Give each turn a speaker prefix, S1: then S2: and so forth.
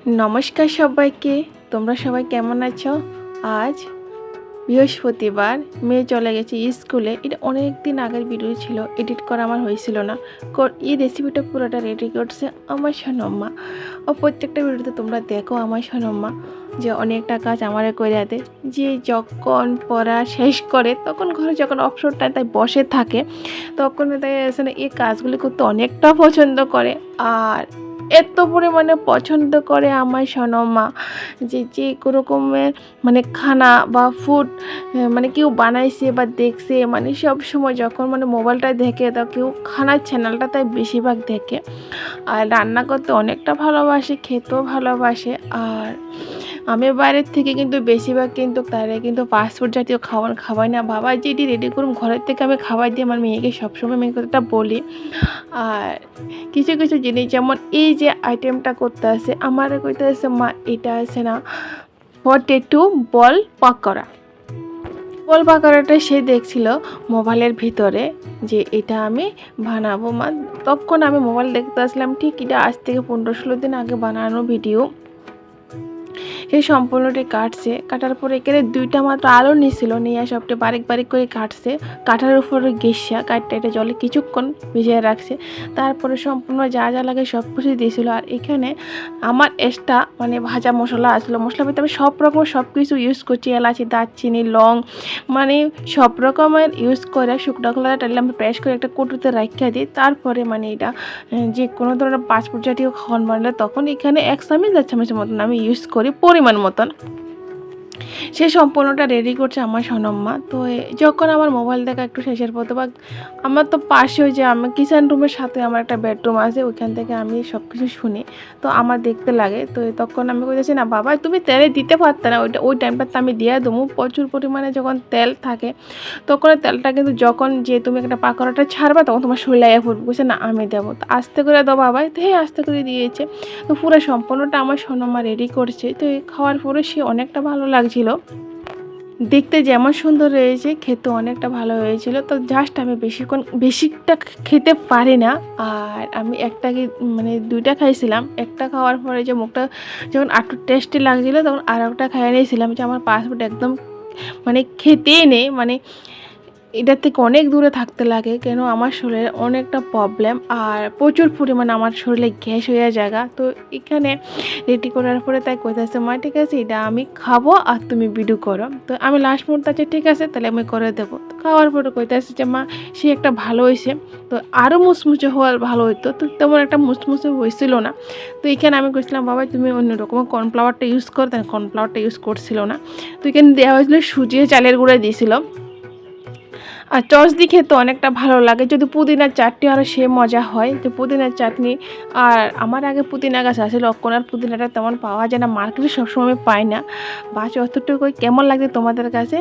S1: नमस्कार सबाइके तोमरा सबाई केमन आछो। आज बृहस्पतिवार मेये चले गेছে स्कूले। এটা অনেক দিন আগের ভিডিও ছিল, এডিট করা আমার হয়েছিল না। এই রেসিপিটা পুরোটা রেডি করছে আমার সোনাম্মা। ও প্রত্যেকটা ভিডিওতে তোমরা দেখো আমার সোনাম্মা যে অনেকটা কাজ আমারে কইরা দেয়। যে যখন পড়া শেষ করে তখন ঘরে যখন অবসর টাইম তাই বসে থাকে তখন তাই আসলে এই কাজগুলি করতে অনেকটা পছন্দ করে। আর এত পরিমাণে পছন্দ করে আমার সোনাম্মা যে যে রকমের মানে খানা বা ফুড মানে কেউ বানাইছে বা দেখছে মানে সব সময় যখন মানে মোবাইলটা দেখে তো কেউ খানার চ্যানেলটা তাই বেশিরভাগ দেখে। আর রান্না করতে অনেকটা ভালোবাসে, খেতেও ভালোবাসে। আর আমি বাইরের থেকে কিন্তু বেশিরভাগ কিন্তু তারা কিন্তু ফাস্টফুড জাতীয় খাবার খাওয়াই না। বাবা যেটি রেডি করুন ঘরের থেকে আমি খাবার দিয়ে আমার মেয়েকে সবসময় মেয়ে কথাটা বলি। আর কিছু কিছু জিনিস যেমন এই যে আইটেমটা করতে আসে আমার কইতে আসে মা এটা আছে না পটেটো বল পাকোড়া। বল পাকোড়াটা সে দেখছিল মোবাইলের ভিতরে যে এটা আমি বানাবো মা। তখন আমি মোবাইল দেখতে আসলাম, ঠিক এটা আজ থেকে 15-16 দিন আগে বানানো ভিডিও। সে সম্পূর্ণটি কাটছে, কাটার পরে এখানে 2টা মাত্র আলু নিয়েছিল, নিয়ে সবটা বারিক বারিক করে কাটছে। কাটার উপরে গেসা কাটটা এটা জলে কিছুক্ষণ ভিজিয়ে রাখছে। তারপরে সম্পূর্ণ যা যা লাগে সব কিছু দিয়েছিল। আর এখানে আমার এক্সট্রা মানে ভাজা মশলা আসলো, মশলা ভিতরে আমি সব রকম সব কিছু ইউজ করছি, এলাচি দারচিনি লং মানে সব রকমের ইউজ করে শুকনো খোলা টাইলে আমি প্রেস করে একটা কটুতে রাখা দিই। তারপরে মানে এটা যে কোনো ধরনের পাসপোর্ট জাতীয় খাওয়ান বানালে তখন এখানে 1 চামচ 1 চামচের মতন আমি ইউজ করি পরিমাণ মতন। সে সম্পূর্ণটা রেডি করছে আমার সোনাম্মা। তো যখন আমার মোবাইল দেখা একটু শেষের পথে বা আমার তো পাশে ওই যে আমার কিচেন রুমের সাথে আমার একটা বেডরুম আছে, ওইখান থেকে আমি সব কিছু শুনি, তো আমার দেখতে লাগে। তো তখন আমি বলতেছি না বাবা তুমি তেলে দিতে পারতে না, ওই টাইমটাতে আমি দিয়ে দেবো। প্রচুর পরিমাণে যখন তেল থাকে তখন তেলটা কিন্তু যখন যে তুমি একটা পাকোড়াটা ছাড়বা তখন তোমার শরীরে ফুটবে, বলছে না আমি দেবো। তো আস্তে করে দাও বাবা, তো হ্যাঁ আস্তে করে দিয়েছে। তো পুরো সম্পূর্ণটা আমার সোনাম্মা রেডি করছে। তো খাওয়ার পরে সে অনেকটা ভালো লাগছিল, দেখতে যেমন সুন্দর রয়েছে খেতে অনেকটা ভালো হয়েছিল। তো জাস্ট আমি বেশিটা খেতে পারি না। আর আমি মানে 2টা খাইছিলাম। একটা খাওয়ার পরে যে মুখটা যখন একটু টেস্টি লাগছিল তখন আর একটা খাইয়ে নিয়েছিলাম যে আমার পাসপোর্ট একদম মানে খেতেই নেই, মানে এটার থেকে অনেক দূরে থাকতে লাগে কেন আমার শরীরে অনেকটা প্রবলেম আর প্রচুর পরিমাণে আমার শরীরে গ্যাস হয়ে জায়গা। তো এখানে রেডি করার পরে তাই কইতেছে মা ঠিক আছে এটা আমি খাবো আর তুমি ভিডিও করো। তো আমি লাস্ট মুহূর্তে আছে ঠিক আছে তাহলে আমি করে দেবো। তো খাওয়ার পরে কইতেছে যে মা সে একটা ভালো হয়েছে, তো আরও মুচমুচে হওয়ার ভালো হইতো, তো তেমন একটা মুচমুচে হয়েছিল না। তো এখানে আমি কইছিলাম বাবা তুমি অন্যরকম কর্নফ্লাওয়ারটা ইউজ করো, তাই কর্নফ্লাওয়ারটা ইউজ করছিল না। তো এখানে দেওয়া হয়েছিল সুজি চালের গুঁড়া দিয়েছিল। আর টস দিয়ে খেতে অনেকটা ভালো লাগে, যদি পুদিনার চাটনি আরও সে মজা হয়। তো পুদিনার চাটনি আর আমার আগে পুদিনা গাছ আছে লক্ষণ, আর পুদিনাটা তেমন পাওয়া যায় না মার্কেটে, সবসময় পাই না। বাস অতটুকু কেমন লাগে তোমাদের কাছে